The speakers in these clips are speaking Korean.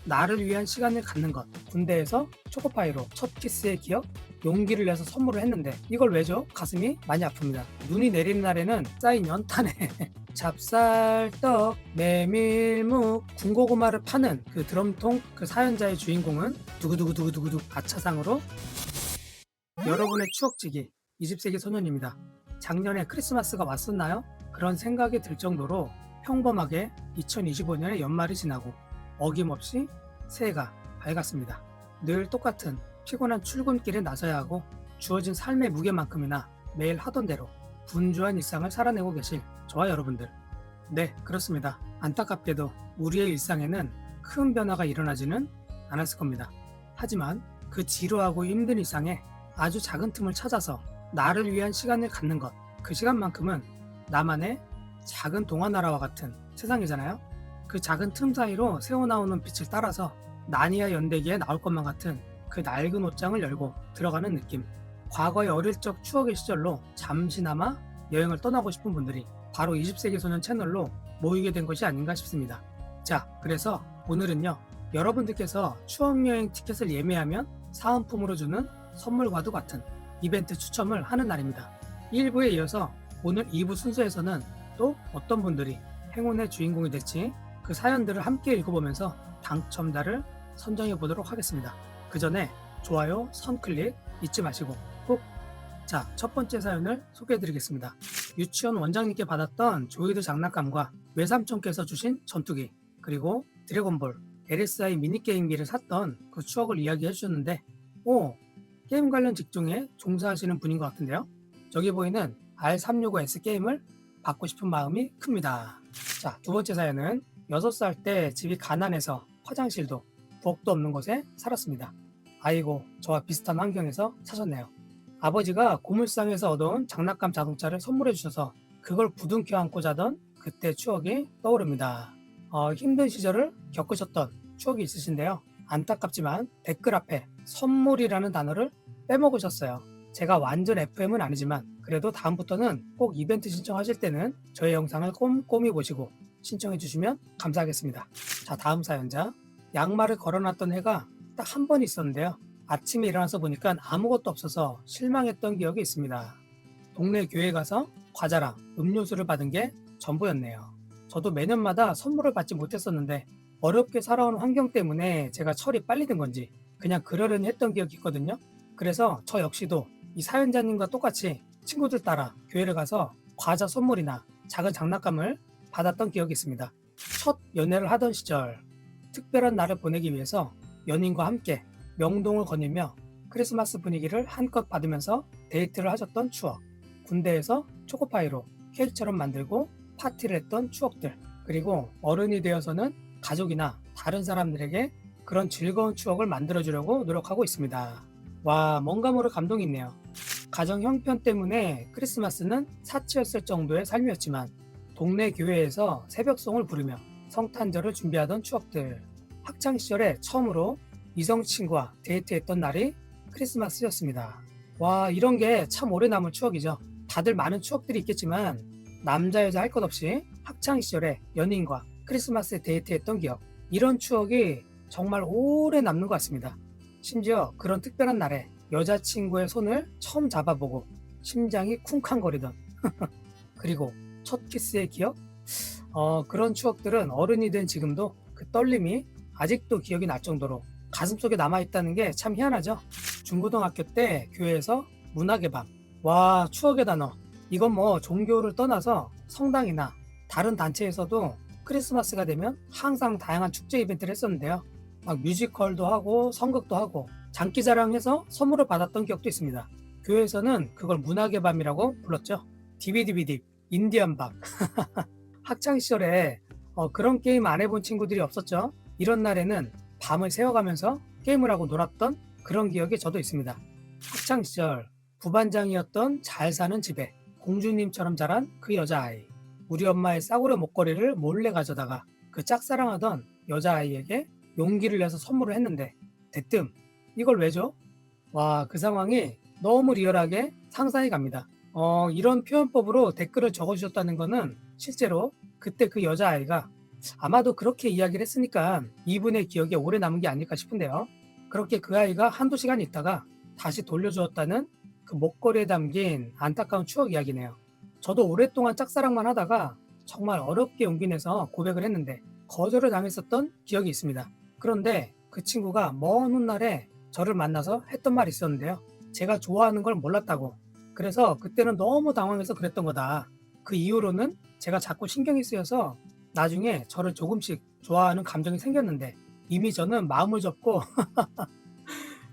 나를 위한 시간을 갖는 것. 군대에서 초코파이로 첫 키스의 기억, 용기를 내서 선물을 했는데 이걸 왜죠? 가슴이 많이 아픕니다. 눈이 내리는 날에는 쌓인 연탄에 찹쌀떡, 메밀묵, 군고구마를 파는 그 드럼통 그 사연자의 주인공은 두구두구두구두구두 아차상으로 여러분의 추억지기 20세기 소년입니다. 작년에 크리스마스가 왔었나요? 그런 생각이 들 정도로 평범하게 2025년의 연말이 지나고 어김없이 새해가 밝았습니다. 늘 똑같은 피곤한 출근길에 나서야 하고 주어진 삶의 무게만큼이나 매일 하던 대로 분주한 일상을 살아내고 계실 저와 여러분들. 네, 그렇습니다. 안타깝게도 우리의 일상에는 큰 변화가 일어나지는 않았을 겁니다. 하지만 그 지루하고 힘든 일상에 아주 작은 틈을 찾아서 나를 위한 시간을 갖는 것, 그 시간만큼은 나만의 작은 동화나라와 같은 세상이잖아요. 그 작은 틈 사이로 새어나오는 빛을 따라서 나니아 연대기에 나올 것만 같은 그 낡은 옷장을 열고 들어가는 느낌. 과거의 어릴 적 추억의 시절로 잠시나마 여행을 떠나고 싶은 분들이 바로 20세기 소년 채널로 모이게 된 것이 아닌가 싶습니다. 자, 그래서 오늘은요, 여러분들께서 추억여행 티켓을 예매하면 사은품으로 주는 선물과도 같은 이벤트 추첨을 하는 날입니다. 1부에 이어서 오늘 2부 순서에서는 또 어떤 분들이 행운의 주인공이 될지 그 사연들을 함께 읽어보면서 당첨자를 선정해 보도록 하겠습니다. 그 전에 좋아요, 선클릭 잊지 마시고 꼭. 자, 첫 번째 사연을 소개해 드리겠습니다. 유치원 원장님께 받았던 조이드 장난감과 외삼촌께서 주신 전투기, 그리고 드래곤볼, LSI 미니게임기를 샀던 그 추억을 이야기해 주셨는데, 오, 게임 관련 직종에 종사하시는 분인 것 같은데요. 저기 보이는 R365S 게임을 받고 싶은 마음이 큽니다. 자, 두 번째 사연은 6살 때 집이 가난해서 화장실도 부엌도 없는 곳에 살았습니다. 아이고, 저와 비슷한 환경에서 사셨네요. 아버지가 고물상에서 얻어온 장난감 자동차를 선물해 주셔서 그걸 부둥켜 안고 자던 그때 추억이 떠오릅니다. 힘든 시절을 겪으셨던 추억이 있으신데요. 안타깝지만 댓글 앞에 선물이라는 단어를 빼먹으셨어요. 제가 완전 FM은 아니지만 그래도 다음부터는 꼭 이벤트 신청하실 때는 저의 영상을 꼼꼼히 보시고 신청해 주시면 감사하겠습니다. 자, 다음 사연자. 양말을 걸어놨던 해가 딱 한 번 있었는데요. 아침에 일어나서 보니까 아무것도 없어서 실망했던 기억이 있습니다. 동네 교회 가서 과자랑 음료수를 받은 게 전부였네요. 저도 매년마다 선물을 받지 못했었는데 어렵게 살아온 환경 때문에 제가 철이 빨리 든 건지 그냥 그러려니 했던 기억이 있거든요. 그래서 저 역시도 이 사연자님과 똑같이 친구들 따라 교회를 가서 과자 선물이나 작은 장난감을 받았던 기억이 있습니다. 첫 연애를 하던 시절, 특별한 날을 보내기 위해서 연인과 함께 명동을 거닐며 크리스마스 분위기를 한껏 받으면서 데이트를 하셨던 추억, 군대에서 초코파이로 케이크처럼 만들고 파티를 했던 추억들, 그리고 어른이 되어서는 가족이나 다른 사람들에게 그런 즐거운 추억을 만들어주려고 노력하고 있습니다. 와, 뭔가 모를 감동이 있네요. 가정 형편 때문에 크리스마스는 사치였을 정도의 삶이었지만 동네 교회에서 새벽송을 부르며 성탄절을 준비하던 추억들, 학창시절에 처음으로 이성 친구와 데이트했던 날이 크리스마스였습니다. 와, 이런 게 참 오래 남은 추억이죠. 다들 많은 추억들이 있겠지만 남자 여자 할 것 없이 학창시절에 연인과 크리스마스에 데이트했던 기억, 이런 추억이 정말 오래 남는 것 같습니다. 심지어 그런 특별한 날에 여자친구의 손을 처음 잡아보고 심장이 쿵쾅거리던 그리고 첫 키스의 기억, 그런 추억들은 어른이 된 지금도 그 떨림이 아직도 기억이 날 정도로 가슴속에 남아있다는 게 참 희한하죠. 중고등학교 때 교회에서 문학의 밤. 와, 추억의 단어. 이건 뭐 종교를 떠나서 성당이나 다른 단체에서도 크리스마스가 되면 항상 다양한 축제 이벤트를 했었는데요. 막 뮤지컬도 하고 성극도 하고 장기자랑해서 선물을 받았던 기억도 있습니다. 교회에서는 그걸 문학의 밤이라고 불렀죠. 디비디비딥, 인디언 밤. 학창시절에 그런 게임 안 해본 친구들이 없었죠. 이런 날에는 밤을 새워가면서 게임을 하고 놀았던 그런 기억이 저도 있습니다. 학창시절 부반장이었던 잘 사는 집에 공주님처럼 자란 그 여자아이, 우리 엄마의 싸구려 목걸이를 몰래 가져다가 그 짝사랑하던 여자아이에게 용기를 내서 선물을 했는데 대뜸 이걸 왜죠? 와, 그 상황이 너무 리얼하게 상상이 갑니다. 이런 표현법으로 댓글을 적어주셨다는 거는 실제로 그때 그 여자아이가 아마도 그렇게 이야기를 했으니까 이분의 기억에 오래 남은 게 아닐까 싶은데요. 그렇게 그 아이가 한두 시간 있다가 다시 돌려주었다는 그 목걸이에 담긴 안타까운 추억 이야기네요. 저도 오랫동안 짝사랑만 하다가 정말 어렵게 용기 내서 고백을 했는데 거절을 당했었던 기억이 있습니다. 그런데 그 친구가 먼 훗날에 저를 만나서 했던 말이 있었는데요. 제가 좋아하는 걸 몰랐다고. 그래서 그때는 너무 당황해서 그랬던 거다. 그 이후로는 제가 자꾸 신경이 쓰여서 나중에 저를 조금씩 좋아하는 감정이 생겼는데 이미 저는 마음을 접고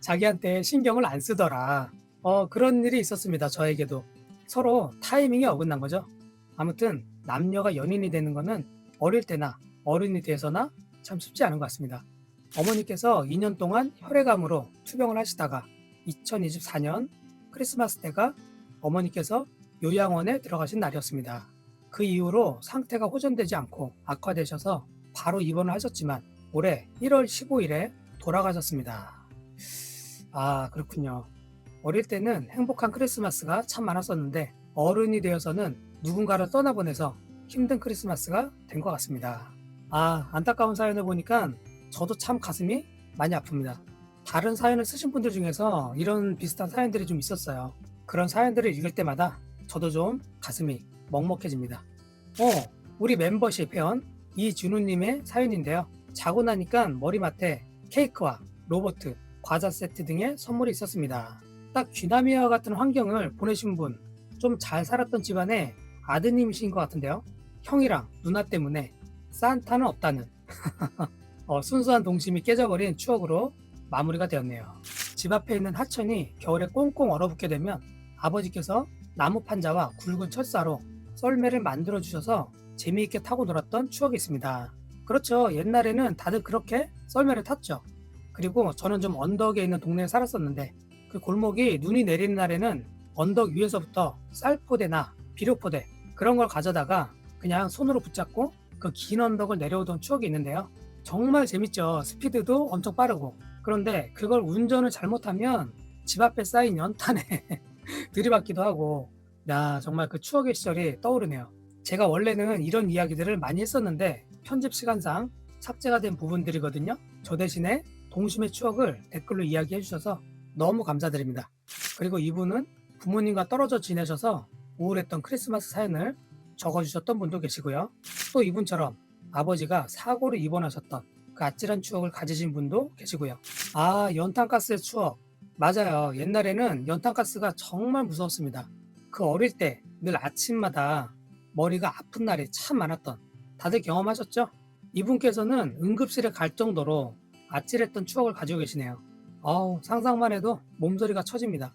자기한테 신경을 안 쓰더라. 그런 일이 있었습니다. 저에게도. 서로 타이밍이 어긋난 거죠. 아무튼 남녀가 연인이 되는 거는 어릴 때나 어른이 돼서나 참 쉽지 않은 것 같습니다. 어머니께서 2년 동안 혈액암으로 투병을 하시다가 2024년 크리스마스 때가 어머니께서 요양원에 들어가신 날이었습니다. 그 이후로 상태가 호전되지 않고 악화되셔서 바로 입원을 하셨지만 올해 1월 15일에 돌아가셨습니다. 아, 그렇군요. 어릴 때는 행복한 크리스마스가 참 많았었는데 어른이 되어서는 누군가를 떠나보내서 힘든 크리스마스가 된 것 같습니다. 아, 안타까운 사연을 보니까 저도 참 가슴이 많이 아픕니다. 다른 사연을 쓰신 분들 중에서 이런 비슷한 사연들이 좀 있었어요. 그런 사연들을 읽을 때마다 저도 좀 가슴이 먹먹해집니다. 우리 멤버십 회원 이준우님의 사연인데요. 자고 나니까 머리맡에 케이크와 로버트, 과자 세트 등의 선물이 있었습니다. 딱 귀남이와 같은 환경을 보내신 분, 좀 잘 살았던 집안의 아드님이신 것 같은데요. 형이랑 누나 때문에 산타는 없다는 순수한 동심이 깨져버린 추억으로 마무리가 되었네요. 집 앞에 있는 하천이 겨울에 꽁꽁 얼어붙게 되면 아버지께서 나무 판자와 굵은 철사로 썰매를 만들어 주셔서 재미있게 타고 놀았던 추억이 있습니다. 그렇죠. 옛날에는 다들 그렇게 썰매를 탔죠. 그리고 저는 좀 언덕에 있는 동네에 살았었는데 그 골목이 눈이 내리는 날에는 언덕 위에서부터 쌀포대나 비료포대 그런 걸 가져다가 그냥 손으로 붙잡고 그 긴 언덕을 내려오던 추억이 있는데요. 정말 재밌죠. 스피드도 엄청 빠르고. 그런데 그걸 운전을 잘못하면 집 앞에 쌓인 연탄에 들이받기도 하고, 야, 정말 그 추억의 시절이 떠오르네요. 제가 원래는 이런 이야기들을 많이 했었는데 편집 시간상 삭제가 된 부분들이거든요. 저 대신에 동심의 추억을 댓글로 이야기해 주셔서 너무 감사드립니다. 그리고 이분은 부모님과 떨어져 지내셔서 우울했던 크리스마스 사연을 적어주셨던 분도 계시고요. 또 이분처럼 아버지가 사고로 입원하셨던 그 아찔한 추억을 가지신 분도 계시고요. 아, 연탄가스의 추억. 맞아요. 옛날에는 연탄가스가 정말 무서웠습니다. 그 어릴 때 늘 아침마다 머리가 아픈 날이 참 많았던, 다들 경험하셨죠? 이분께서는 응급실에 갈 정도로 아찔했던 추억을 가지고 계시네요. 상상만 해도 몸소리가 쳐집니다.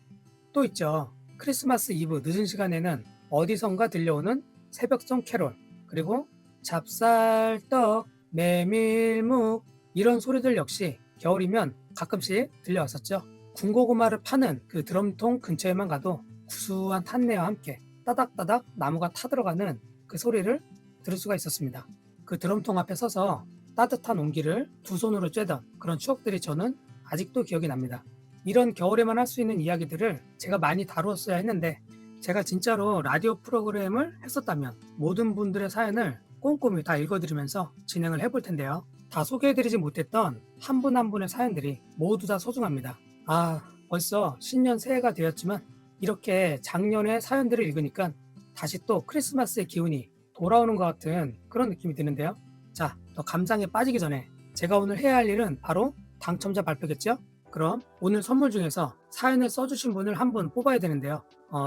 또 있죠. 크리스마스 이브 늦은 시간에는 어디선가 들려오는 새벽송 캐롤, 그리고 잡쌀떡, 메밀묵 이런 소리들 역시 겨울이면 가끔씩 들려왔었죠. 군고구마를 파는 그 드럼통 근처에만 가도 구수한 탄내와 함께 따닥따닥 나무가 타들어가는 그 소리를 들을 수가 있었습니다. 그 드럼통 앞에 서서 따뜻한 온기를 두 손으로 쬐던 그런 추억들이 저는 아직도 기억이 납니다. 이런 겨울에만 할 수 있는 이야기들을 제가 많이 다루었어야 했는데 제가 진짜로 라디오 프로그램을 했었다면 모든 분들의 사연을 꼼꼼히 다 읽어드리면서 진행을 해볼 텐데요. 다 소개해드리지 못했던 한 분 한 분의 사연들이 모두 다 소중합니다. 벌써 신년 새해가 되었지만 이렇게 작년의 사연들을 읽으니까 다시 또 크리스마스의 기운이 돌아오는 것 같은 그런 느낌이 드는데요. 자, 더 감상에 빠지기 전에 제가 오늘 해야 할 일은 바로 당첨자 발표겠죠? 그럼 오늘 선물 중에서 사연을 써주신 분을 한 분 뽑아야 되는데요.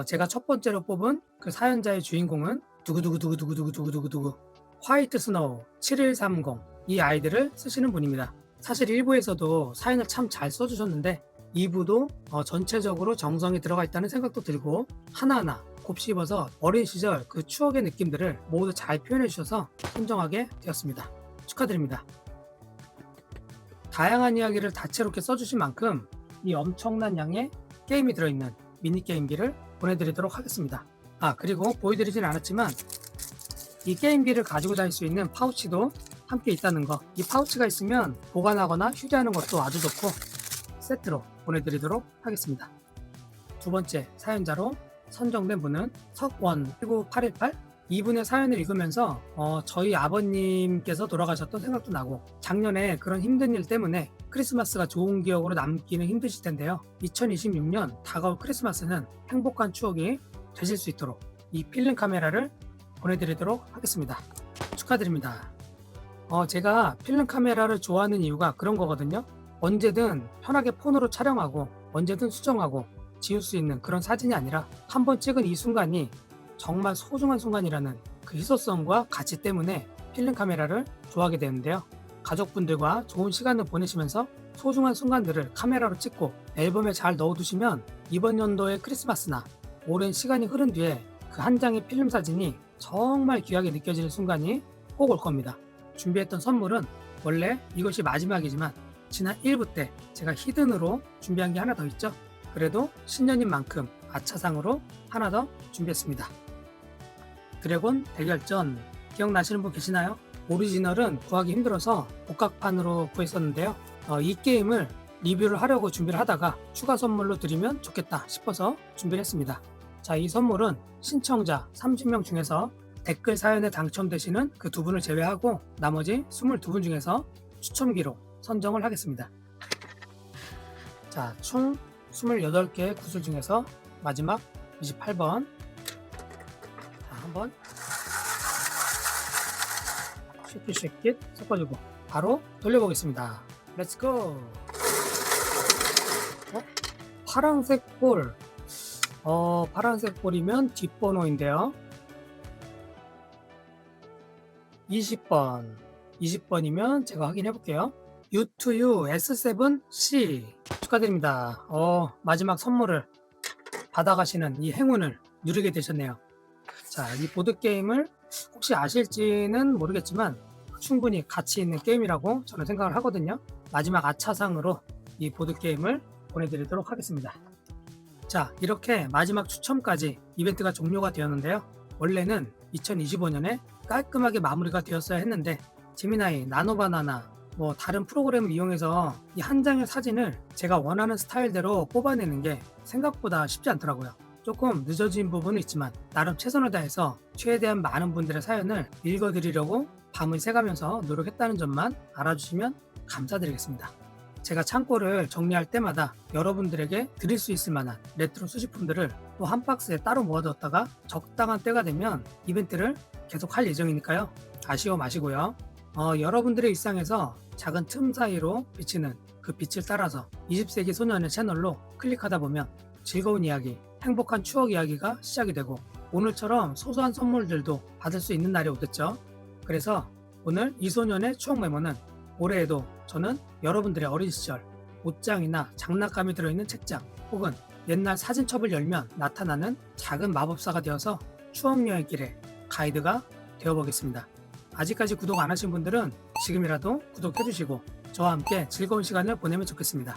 제가 첫 번째로 뽑은 그 사연자의 주인공은 두구두구두구두구두구두구두구 화이트 스노우 7130 이 아이들을 쓰시는 분입니다. 사실 1부에서도 사연을 참 잘 써주셨는데 2부도 전체적으로 정성이 들어가 있다는 생각도 들고 하나하나 곱씹어서 어린 시절 그 추억의 느낌들을 모두 잘 표현해 주셔서 선정하게 되었습니다. 축하드립니다. 다양한 이야기를 다채롭게 써주신 만큼 이 엄청난 양의 게임이 들어있는 미니게임기를 보내드리도록 하겠습니다. 그리고 보여드리진 않았지만 이 게임기를 가지고 다닐 수 있는 파우치도 함께 있다는 거, 이 파우치가 있으면 보관하거나 휴대하는 것도 아주 좋고 세트로 보내드리도록 하겠습니다. 두 번째 사연자로 선정된 분은 석원 19818 이분의 사연을 읽으면서 저희 아버님께서 돌아가셨던 생각도 나고, 작년에 그런 힘든 일 때문에 크리스마스가 좋은 기억으로 남기는 힘드실 텐데요. 2026년 다가올 크리스마스는 행복한 추억이 되실 수 있도록 이 필름 카메라를 보내드리도록 하겠습니다. 축하드립니다. 제가 필름 카메라를 좋아하는 이유가 그런 거거든요. 언제든 편하게 폰으로 촬영하고 언제든 수정하고 지울 수 있는 그런 사진이 아니라 한번 찍은 이 순간이 정말 소중한 순간이라는 그 희소성과 가치 때문에 필름 카메라를 좋아하게 되는데요. 가족분들과 좋은 시간을 보내시면서 소중한 순간들을 카메라로 찍고 앨범에 잘 넣어두시면 이번 연도의 크리스마스나 오랜 시간이 흐른 뒤에 그 한 장의 필름 사진이 정말 귀하게 느껴지는 순간이 꼭 올 겁니다. 준비했던 선물은 원래 이것이 마지막이지만 지난 1부 때 제가 히든으로 준비한 게 하나 더 있죠. 그래도 신년인 만큼 아차상으로 하나 더 준비했습니다. 드래곤 대결전 기억나시는 분 계시나요? 오리지널은 구하기 힘들어서 복각판으로 구했었는데요. 이 게임을 리뷰를 하려고 준비를 하다가 추가 선물로 드리면 좋겠다 싶어서 준비를 했습니다. 자, 이 선물은 신청자 30명 중에서 댓글 사연에 당첨되시는 그 두 분을 제외하고 나머지 22분 중에서 추첨기로 선정을 하겠습니다. 자, 총 28개의 구슬 중에서 마지막 28번. 자, 한번 쉐킷 섞어주고 바로 돌려보겠습니다. 렛츠고! 파란색 볼. 파란색 볼이면 뒷번호인데요. 20번. 20번이면 제가 확인해 볼게요. U2U S7C 축하드립니다. 마지막 선물을 받아가시는 이 행운을 누리게 되셨네요. 자, 이 보드게임을 혹시 아실지는 모르겠지만 충분히 가치 있는 게임이라고 저는 생각을 하거든요. 마지막 아차상으로 이 보드게임을 보내드리도록 하겠습니다. 자, 이렇게 마지막 추첨까지 이벤트가 종료가 되었는데요. 원래는 2025년에 깔끔하게 마무리가 되었어야 했는데 제미나이, 나노바나나 다른 프로그램을 이용해서 이 한 장의 사진을 제가 원하는 스타일대로 뽑아내는 게 생각보다 쉽지 않더라고요. 조금 늦어진 부분은 있지만 나름 최선을 다해서 최대한 많은 분들의 사연을 읽어드리려고 밤을 새가면서 노력했다는 점만 알아주시면 감사드리겠습니다. 제가 창고를 정리할 때마다 여러분들에게 드릴 수 있을 만한 레트로 수집품들을 또 한 박스에 따로 모아뒀다가 적당한 때가 되면 이벤트를 계속 할 예정이니까요. 아쉬워 마시고요. 여러분들의 일상에서 작은 틈 사이로 비치는 그 빛을 따라서 20세기 소년의 채널로 클릭하다 보면 즐거운 이야기, 행복한 추억 이야기가 시작이 되고 오늘처럼 소소한 선물들도 받을 수 있는 날이 오겠죠. 그래서 오늘 이 소년의 추억 메모는 올해에도 저는 여러분들의 어린 시절 옷장이나 장난감이 들어있는 책장 혹은 옛날 사진첩을 열면 나타나는 작은 마법사가 되어서 추억여행길의 가이드가 되어보겠습니다. 아직까지 구독 안 하신 분들은 지금이라도 구독해주시고 저와 함께 즐거운 시간을 보내면 좋겠습니다.